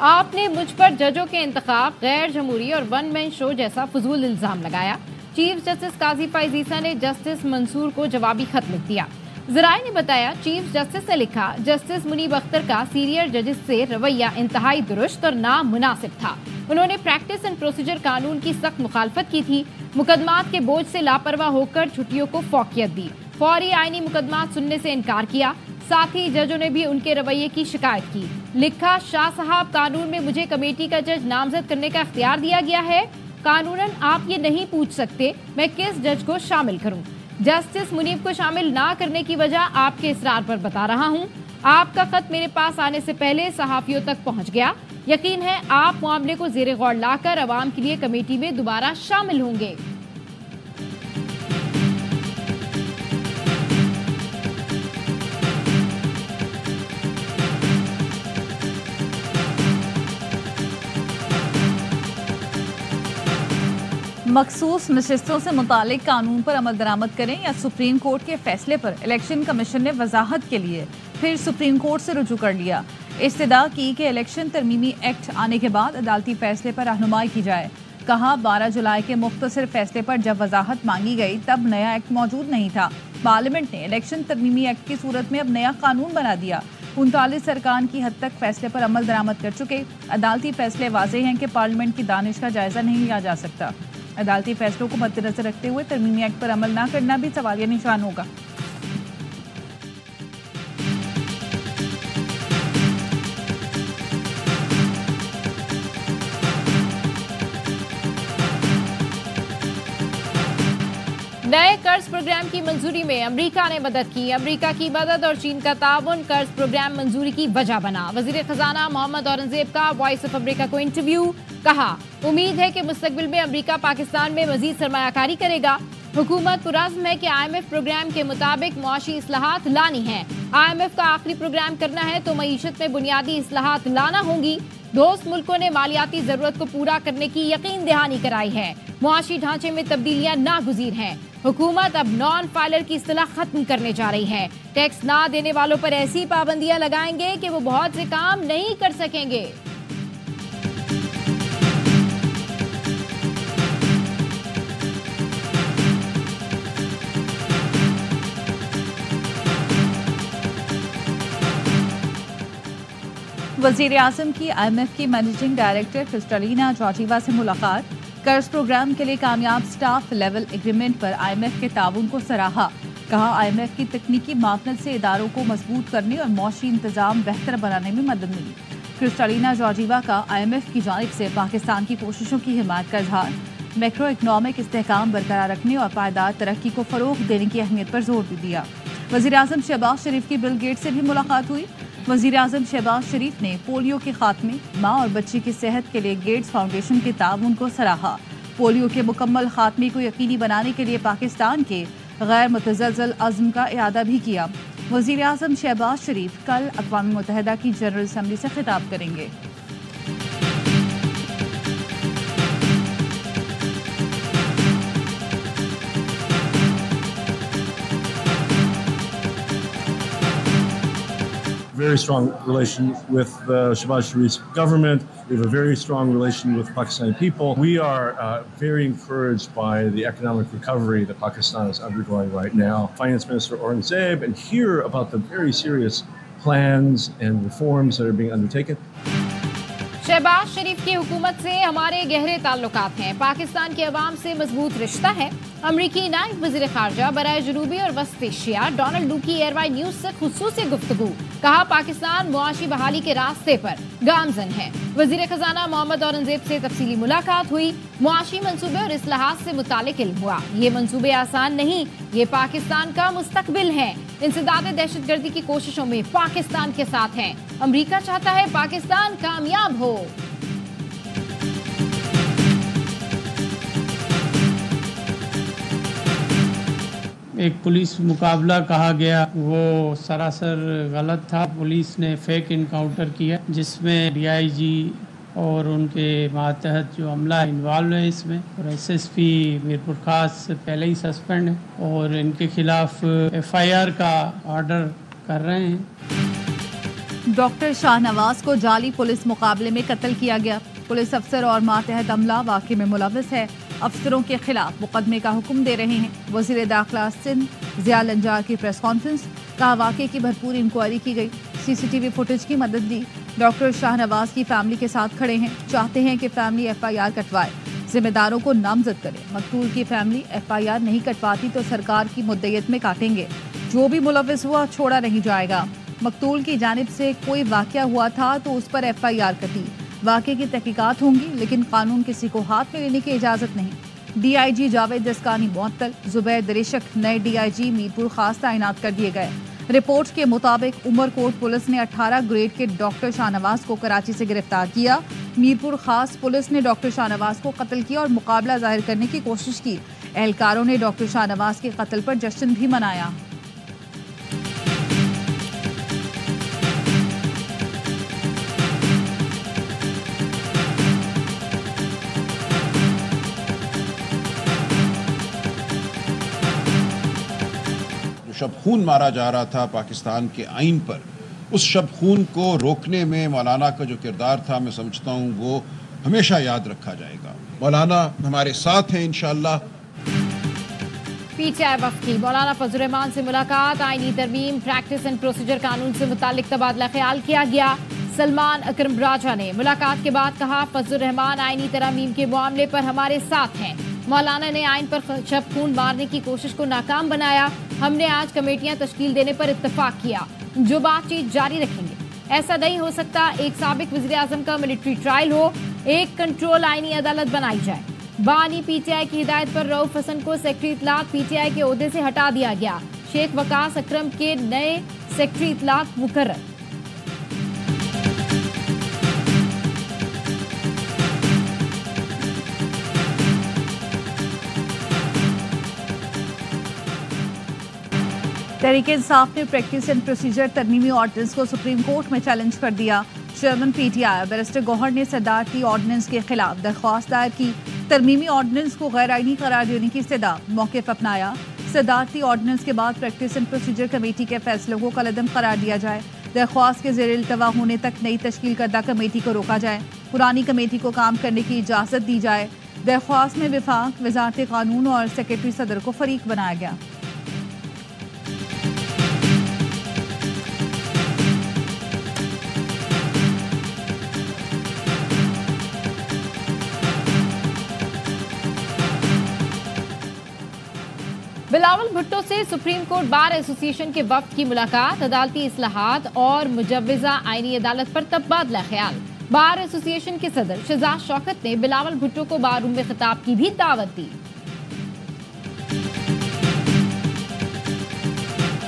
آپ نے مجھ پر ججوں کے انتخاب، غیر جمہوری اور ون مین شو جیسا فضول الزام لگایا۔ چیف جسٹس قاضی فائز عیسیٰ نے جسٹس منصور کو جوابی خط لکھ دیا۔ ذرائع نے بتایا چیف جسٹس نے لکھا جسٹس منیب اختر کا سینئر ججز سے رویہ انتہائی درست اور نامناسب تھا۔ انہوں نے پریکٹس اینڈ پروسیجر قانون کی سخت مخالفت کی تھی، مقدمات کے بوجھ سے لاپرواہ ہو کر چھٹیوں کو فوقیت دی، فوری آئینی مقدمات سننے سے انکار کیا، ساتھ ہی ججوں نے بھی ان کے رویے کی شکایت کی۔ لکھا شاہ صاحب قانون میں مجھے کمیٹی کا جج نامزد کرنے کا اختیار دیا گیا ہے، قانوناً آپ یہ نہیں پوچھ سکتے میں کس جج کو شامل کروں۔ جسٹس منیب کو شامل نہ کرنے کی وجہ آپ کے اصرار پر بتا رہا ہوں۔ آپ کا خط میرے پاس آنے سے پہلے صحافیوں تک پہنچ گیا، یقین ہے آپ معاملے کو زیر غور لا کر عوام کے لیے کمیٹی میں دوبارہ شامل ہوں گے۔ مخصوص نشستوں سے متعلق قانون پر عمل درآمد کریں یا سپریم کورٹ کے فیصلے پر الیکشن کمیشن نے وضاحت کے لیے پھر سپریم کورٹ سے رجوع کر لیا۔ استدعا کی کہ الیکشن ترمیمی ایکٹ آنے کے بعد عدالتی فیصلے پر رہنمائی کی جائے۔ کہا 12 جولائی کے مختصر فیصلے پر جب وضاحت مانگی گئی تب نیا ایکٹ موجود نہیں تھا۔ پارلیمنٹ نے الیکشن ترمیمی ایکٹ کی صورت میں اب نیا قانون بنا دیا۔ 39 ارکان کی حد تک فیصلے پر عمل درآمد کر چکے۔ عدالتی فیصلے واضح ہیں کہ پارلیمنٹ کی دانش کا جائزہ نہیں لیا جا سکتا۔ عدالتی فیصلوں کو مد نظر رکھتے ہوئے ترمیمی ایکٹ پر عمل نہ کرنا بھی سوالیہ نشان ہوگا۔ نئے قرض پروگرام کی منظوری میں امریکہ نے مدد کی۔ امریکہ کی مدد اور چین کا تعاون قرض پروگرام منظوری کی وجہ بنا۔ وزیر خزانہ محمد اورنگزیب کا وائس آف امریکہ کو انٹرویو۔ کہا امید ہے کہ مستقبل میں امریکہ پاکستان میں مزید سرمایہ کاری کرے گا۔ حکومت پرعزم ہے کہ IMF پروگرام کے مطابق معاشی اصلاحات لانی ہیں۔ IMF کا آخری پروگرام کرنا ہے تو معیشت میں بنیادی اصلاحات لانا ہوں گی۔ دوست ملکوں نے مالیاتی ضرورت کو پورا کرنے کی یقین دہانی کرائی ہے۔ معاشی ڈھانچے میں تبدیلیاں ناگزیر ہیں۔ حکومت اب نان فائلر کی اصطلاح ختم کرنے جا رہی ہے۔ ٹیکس نہ دینے والوں پر ایسی پابندیاں لگائیں گے کہ وہ بہت سے کام نہیں کر سکیں گے۔ وزیر اعظم کی IMF کی مینیجنگ ڈائریکٹر کرسٹلینا جارجیوا سے ملاقات۔ قرض پروگرام کے لیے کامیاب سٹاف لیول ایگریمنٹ پر IMF کے تعاون کو سراہا۔ کہا IMF کی تکنیکی معاونت سے اداروں کو مضبوط کرنے اور معاشی انتظام بہتر بنانے میں مدد ملی۔ کرسٹلینا جارجیوا کا IMF کی جانب سے پاکستان کی کوششوں کی حمایت کا اظہار، میکرو اکنامک استحکام برقرار رکھنے اور پائیدار ترقی کو فروغ دینے کی اہمیت پر زور بھی دیا۔ وزیر اعظم شہباز شریف کی بل گیٹس سے بھی ملاقات ہوئی۔ وزیر اعظم شہباز شریف نے پولیو کے خاتمے، ماں اور بچی کی صحت کے لیے گیٹس فاؤنڈیشن کے تعاون کو سراہا۔ پولیو کے مکمل خاتمے کو یقینی بنانے کے لیے پاکستان کے غیر متزلزل عزم کا اعادہ بھی کیا۔ وزیر اعظم شہباز شریف کل اقوام متحدہ کی جنرل اسمبلی سے خطاب کریں گے۔ Very strong relation with the Shehbaz Sharif's government. We have a very strong relation with Pakistani people. We are very encouraged by the economic recovery that Pakistan is undergoing right now. Finance Minister Aurangzeb, and hear about the very serious plans and reforms that are being undertaken. Shahbaz شریف کی حکومت سے ہمارے گہرے تعلقات ہیں۔ پاکستان کے عوام سے مضبوط رشتہ ہے۔ امریکی نائب وزیر خارجہ برائے جنوبی اور وسط ایشیا ڈونلڈ لو کی ایئر وائی نیوز سے خصوصی گفتگو۔ کہا پاکستان معاشی بحالی کے راستے پر گامزن ہے۔ وزیر خزانہ محمد اورنگزیب سے تفصیلی ملاقات ہوئی۔ معاشی منصوبے اور اصلاحات سے متعلق علم ہوا۔ یہ منصوبے آسان نہیں، یہ پاکستان کا مستقبل ہے۔ انسداد دہشت گردی کی کوششوں میں پاکستان کے ساتھ ہیں۔ امریکہ چاہتا ہے پاکستان کامیاب ہو۔ ایک پولیس مقابلہ کہا گیا، وہ سراسر غلط تھا۔ پولیس نے فیک انکاؤنٹر کیا جس میں DIG اور ان کے ماتحت جو عملہ انوالو ہے اس میں، اور SSP میرپور خاص پہلے ہی سسپینڈ ہے اور ان کے خلاف FIR کا آرڈر کر رہے ہیں۔ ڈاکٹر شاہ نواز کو جعلی پولیس مقابلے میں قتل کیا گیا. پولیس افسر اور ماتحت عملہ واقعے میں ملوث ہے. افسروں کے خلاف مقدمے کا حکم دے رہے ہیں. وزیر داخلہ سندھ ضیاء الانجار کی پریس کانفرنس. کہا واقعے کی بھرپور انکوائری کی گئی. سی سی ٹی وی فوٹیج کی مدد لی. ڈاکٹر شاہ نواز کی فیملی کے ساتھ کھڑے ہیں. چاہتے ہیں کہ فیملی ایف آئی آر کٹوائے, ذمہ داروں کو نامزد کرے. مقتول کی فیملی ایف آئی آر نہیں کٹواتی تو سرکار کی مدعیت میں کاٹیں گے. جو بھی ملوث ہوا چھوڑا نہیں جائے گا. مقتول کی جانب سے کوئی واقعہ ہوا تھا تو اس پر ایف آئی آر کٹی. واقعے کی تحقیقات ہوں گی لیکن قانون کسی کو ہاتھ میں لینے کی اجازت نہیں. ڈی آئی جی جاوید دسکانی معطل. زبیر دریشک نئے ڈی آئی جی میرپور خاص تعینات کر دیے گئے. رپورٹ کے مطابق عمرکوٹ پولیس نے 18 گریڈ کے ڈاکٹر شاہ نواز کو کراچی سے گرفتار کیا. میرپور خاص پولیس نے ڈاکٹر شاہ نواز کو قتل کیا اور مقابلہ ظاہر کرنے کی کوشش کی. اہلکاروں نے ڈاکٹر شاہ نواز کے قتل پر جشن بھی منایا. شب خون مارا جا رہا تھا پاکستان کے آئین پر, اس شب خون کو روکنے میں مولانا کا جو کردار تھا میں سمجھتا ہوں وہ ہمیشہ یاد رکھا جائے گا. مولانا ہمارے ساتھ ہیں انشاءاللہ. پی ٹی آئی وفد کی مولانا فضل الرحمان سے ملاقات. آئینی ترمیم پریکٹس اینڈ پروسیجر قانون سے متعلق تبادلہ خیال کیا گیا. سلمان اکرم راجہ نے ملاقات کے بعد کہا فضل الرحمان آئینی ترامیم کے معاملے پر ہمارے ساتھ ہیں. مولانا نے آئین پر شب خون مارنے کی کوشش کو ناکام بنایا. ہم نے آج کمیٹیاں تشکیل دینے پر اتفاق کیا, جو بات چیت جاری رکھیں گے. ایسا نہیں ہو سکتا ایک سابق وزیر اعظم کا ملٹری ٹرائل ہو, ایک کنٹرول آئینی عدالت بنائی جائے. بانی پی ٹی آئی کی ہدایت پر رؤف حسن کو سیکرٹری اطلاعات پی ٹی آئی کے عہدے سے ہٹا دیا گیا. شیخ وقاص اکرم کے نئے سیکرٹری اطلاعات مقرر. تحریک انصاف نے پریکٹس اینڈ پروسیجر ترمیمی آرڈیننس کو سپریم کورٹ میں چیلنج کر دیا. Chairman P T I barrister Gohar نے صدارتی آرڈیننس کے خلاف درخواست دائر کی. ترمیمی آرڈیننس کو غیر آئینی قرار دینے کی استدعا. موقف اپنایا. صدارتی آرڈیننس کے بعد پریکٹس اینڈ پروسیجر کمیٹی کے فیصلوں کو کالعدم قرار دیا جائے. درخواست کے زیر التوا ہونے تک نئی تشکیل کردہ کمیٹی کو روکا جائے. پرانی کمیٹی کو کام کرنے کی اجازت دی جائے. درخواست میں وفاق, وزارت قانون اور سیکرٹری صدر کو فریق بنایا گیا. بلاول بھٹو سے سپریم کورٹ بار ایسوسی ایشن کے وفد کی ملاقات. عدالتی اصلاحات اور مجوزہ آئینی عدالت پر تبادلہ خیال. بار ایسوسی ایشن کے صدر شہزاد شوکت نے بلاول بھٹو کو بار روم میں خطاب کی بھی دعوت دی.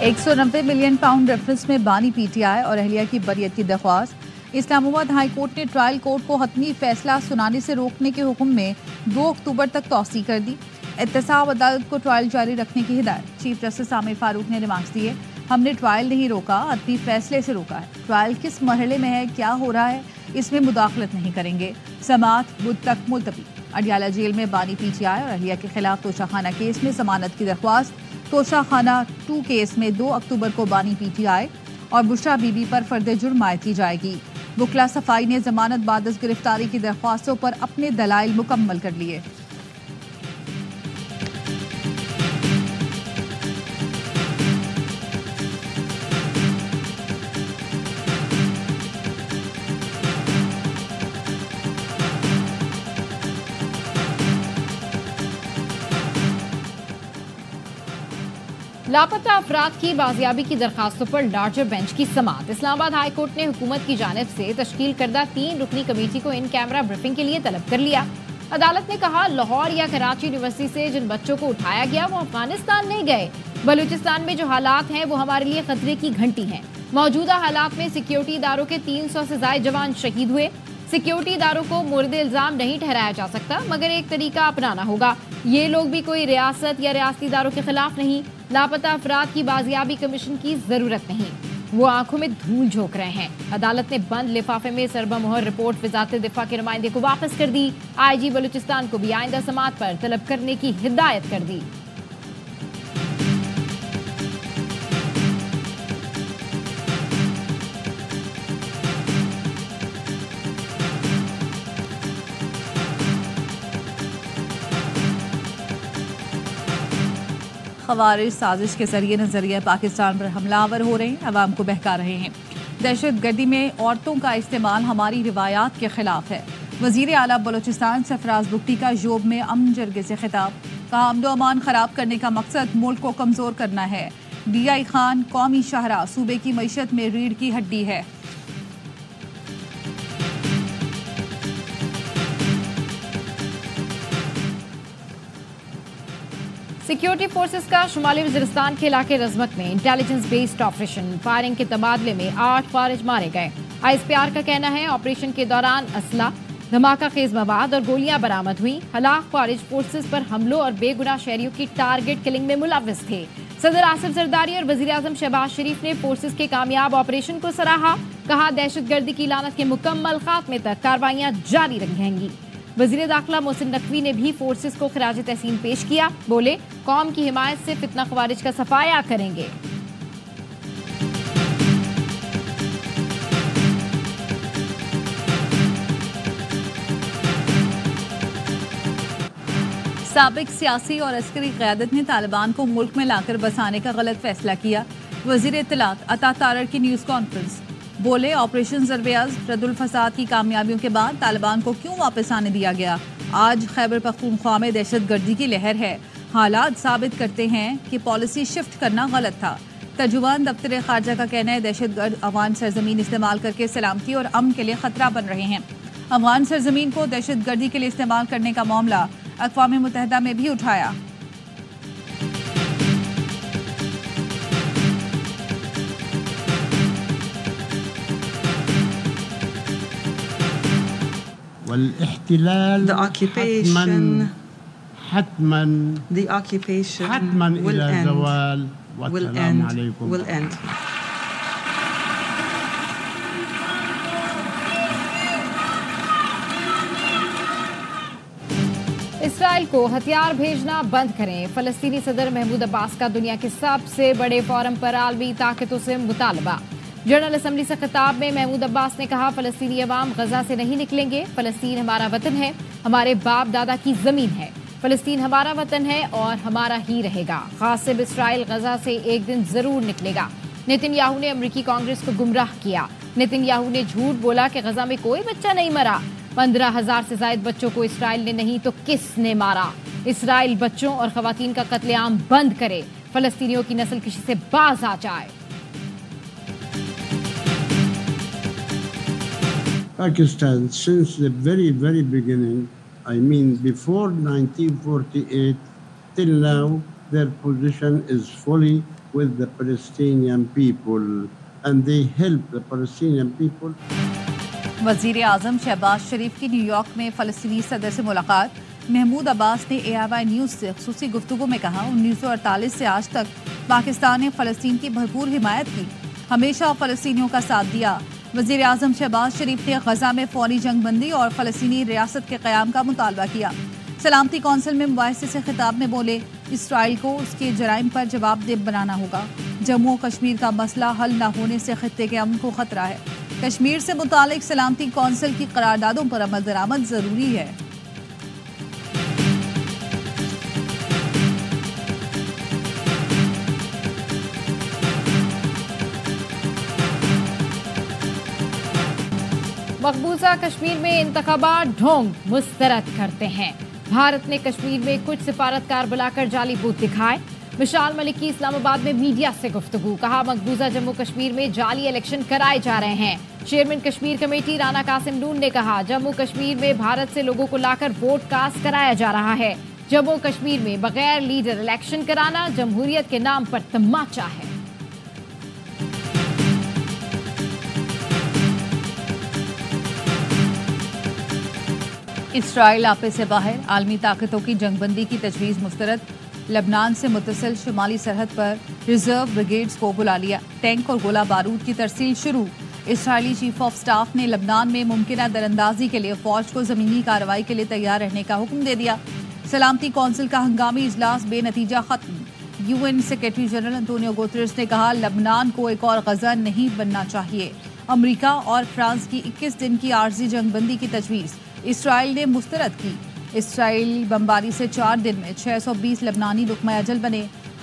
190 ملین پاؤنڈ ریفرنس میں بانی پی ٹی آئی اور اہلیہ کی بریت کی درخواست. اسلام آباد ہائی کورٹ نے ٹرائل کورٹ کو حتمی فیصلہ سنانے سے روکنے کے حکم میں 2 اکتوبر تک توسیع کر دی. احتساب عدالت کو ٹرائل جاری رکھنے کی ہدایت. چیف جسٹس عامر فاروق نے ریمارکس دیے. ہم نے ٹرائل نہیں روکا, حتمی فیصلے سے روکا ہے. ٹرائل کس مرحلے میں ہے, کیا ہو رہا ہے, اس میں مداخلت نہیں کریں گے. سماعت بدھ تک ملتوی. اڈیالہ جیل میں بانی پی ٹی آئی اور اہلیہ کے خلاف توشہ خانہ کیس میں ضمانت کی درخواست. توشہ خانہ 2 کیس میں 2 اکتوبر کو بانی پی ٹی آئی اور بشرا بی بی پر فرد جرم عائد کی جائے گی. وکلا صفائی نے ضمانت بعد از گرفتاری کی درخواستوں پر اپنے دلائل مکمل کر لیے. لاپتہ افراد کی بازیابی کی درخواستوں پر لارجر بینچ کی سماعت. اسلام آباد ہائی کورٹ نے حکومت کی جانب سے تشکیل کردہ 3 رکنی کمیٹی کو ان کیمرہ بریفنگ کے لیے طلب کر لیا. عدالت نے کہا لاہور یا کراچی یونیورسٹی سے جن بچوں کو اٹھایا گیا وہ افغانستان نہیں گئے. بلوچستان میں جو حالات ہیں وہ ہمارے لیے خطرے کی گھنٹی ہیں. موجودہ حالات میں سیکیورٹی اداروں کے 300 سے زائد جوان شہید ہوئے. سیکیورٹی اداروں کو مورد الزام نہیں ٹھہرایا جا سکتا, مگر ایک طریقہ اپنانا ہوگا. یہ لوگ بھی کوئی ریاست یا ریاستی اداروں کے خلاف نہیں. لاپتہ افراد کی بازیابی کمیشن کی ضرورت نہیں, وہ آنکھوں میں دھول جھونک رہے ہیں. عدالت نے بند لفافے میں سربہ مہر رپورٹ وزارت دفاع کے نمائندے کو واپس کر دی. آئی جی بلوچستان کو بھی آئندہ سماعت پر طلب کرنے کی ہدایت کر دی. خوارج سازش کے ذریعے نظریہ پاکستان پر حملہ آور ہو رہے ہیں، عوام کو بہکا رہے ہیں۔ دہشت گردی میں عورتوں کا استعمال ہماری روایات کے خلاف ہے۔ وزیر اعلیٰ بلوچستان سرفراز بگٹی کا ژوب میں امن جرگے سے خطاب، کہا امن و امان خراب کرنے کا مقصد ملک کو کمزور کرنا ہے۔ ڈی آئی خان قومی شاہراہ صوبے کی معیشت میں ریڑھ کی ہڈی ہے۔ سیکیورٹی فورسز کا شمالی وزیرستان کے علاقے رزمک میں انٹیلیجنس بیسڈ آپریشن فائرنگ کے تبادلے میں 8 فارج مارے گئے۔ آئی ایس پی آر کا کہنا ہے آپریشن کے دوران اسلحہ، دھماکہ خیز مواد اور گولیاں برآمد ہوئی۔ ہلاک فارج فورسز پر حملوں اور بے گناہ شہریوں کی ٹارگٹ کلنگ میں ملوث تھے۔ صدر آصف زرداری اور وزیر اعظم شہباز شریف نے فورسز کے کامیاب آپریشن کو سراہا، کہا دہشت گردی کی لعنت کے مکمل خاتمے تک کارروائیاں جاری رہیں گی۔ وزیر داخلہ محسن نقوی نے بھی فورسز کو خراج تحسین پیش کیا، بولے قوم کی حمایت سے فتنہ خوارج کا صفایا کریں گے۔ سابق سیاسی اور عسکری قیادت نے طالبان کو ملک میں لا کر بسانے کا غلط فیصلہ کیا۔ وزیر اطلاعات عطا تارڑ کی نیوز کانفرنس، بولے آپریشن ضرب رد الفساد کی کامیابیوں کے بعد طالبان کو کیوں واپس آنے دیا گیا؟ آج خیبر پختونخوا میں دہشت گردی کی لہر ہے۔ حالات ثابت کرتے ہیں کہ پالیسی شفٹ کرنا غلط تھا۔ ترجمان دفتر خارجہ کا کہنا ہے دہشت گرد افغان سرزمین استعمال کر کے سلامتی اور امن کے لیے خطرہ بن رہے ہیں۔ افغان سرزمین کو دہشت گردی کے لیے استعمال کرنے کا معاملہ اقوام متحدہ میں بھی اٹھایا۔ والاحتلال The occupation حتما will إلى end. زوال والسلام عليكم. Will end. اسرائیل کو ہتھیار بھیجنا بند کریں، فلسطینی صدر محمود عباس کا دنیا کے سب سے بڑے فورم پر عالمی طاقتوں سے مطالبہ۔ جنرل اسمبلی سے خطاب میں محمود عباس نے کہا فلسطینی عوام غزہ سے نہیں نکلیں گے، فلسطین ہمارا وطن ہے، ہمارے باپ دادا کی زمین ہے، فلسطین ہمارا وطن ہے اور ہمارا ہی رہے گا۔ غاصب اسرائیل غزہ سے ایک دن ضرور نکلے گا۔ نتن یاہو نے امریکی کانگریس کو گمراہ کیا۔ نتن یاہو نے جھوٹ بولا کہ غزہ میں کوئی بچہ نہیں مرا۔ 15,000 سے زائد بچوں کو اسرائیل نے نہیں تو کس نے مارا؟ اسرائیل بچوں اور خواتین کا قتل عام بند کرے، فلسطینیوں کی نسل کشی سے باز آ جائے۔ Pakistan, since the very, very beginning, I mean before 1948 till now, their position is fully with the Palestinian people and they help the Palestinian people. وزیر اعظم شہباز شریف کی نیو یارک میں فلسطینی صدر سے ملاقات۔ محمود عباس نے AIY نیوز سے خصوصی گفتگو میں کہا 1948 سے آج تک پاکستان نے فلسطین کی بھرپور حمایت کی، ہمیشہ فلسطینیوں کا ساتھ دیا۔ وزیر اعظم شہباز شریف نے غزہ میں فوری جنگ بندی اور فلسطینی ریاست کے قیام کا مطالبہ کیا۔ سلامتی کونسل میں مباحثے سے خطاب میں بولے اسرائیل کو اس کے جرائم پر جواب دہ بنانا ہوگا۔ جموں و کشمیر کا مسئلہ حل نہ ہونے سے خطے کے امن کو خطرہ ہے۔ کشمیر سے متعلق سلامتی کونسل کی قراردادوں پر عمل درآمد ضروری ہے۔ مقبوضہ کشمیر میں انتخابات ڈھونگ مسترد کرتے ہیں۔ بھارت نے کشمیر میں کچھ سفارتکار بلا کر جعلی بوتھ دکھائے۔ وشال ملک کی اسلام آباد میں میڈیا سے گفتگو، کہا مقبوضہ جموں کشمیر میں جعلی الیکشن کرائے جا رہے ہیں۔ چیئرمین کشمیر کمیٹی رانا قاسم نون نے کہا جموں کشمیر میں بھارت سے لوگوں کو لا کر ووٹ کاسٹ کرایا جا رہا ہے۔ جموں کشمیر میں بغیر لیڈر الیکشن کرانا جمہوریت کے نام پر تماچا ہے۔ اسرائیل آپے سے باہر، عالمی طاقتوں کی جنگ بندی کی تجویز مسترد۔ لبنان سے متصل شمالی سرحد پر ریزرو بریگیڈز کو بلا لیا، ٹینک اور گولہ بارود کی ترسیل شروع۔ اسرائیلی چیف آف سٹاف نے لبنان میں ممکنہ دراندازی کے لیے فوج کو زمینی کارروائی کے لیے تیار رہنے کا حکم دے دیا۔ سلامتی کونسل کا ہنگامی اجلاس بے نتیجہ ختم۔ UN سیکریٹری جنرل انطونیو گوتریس نے کہا لبنان کو ایک اور غزہ نہیں بننا چاہیے۔ امریکہ اور فرانس کی 21 دن کی عارضی جنگ بندی کی تجویز اسرائیل نے مسترد کی۔ اسرائیل بمباری سے 4 دن میں 620 لبنانی لقمہ اجل بنے۔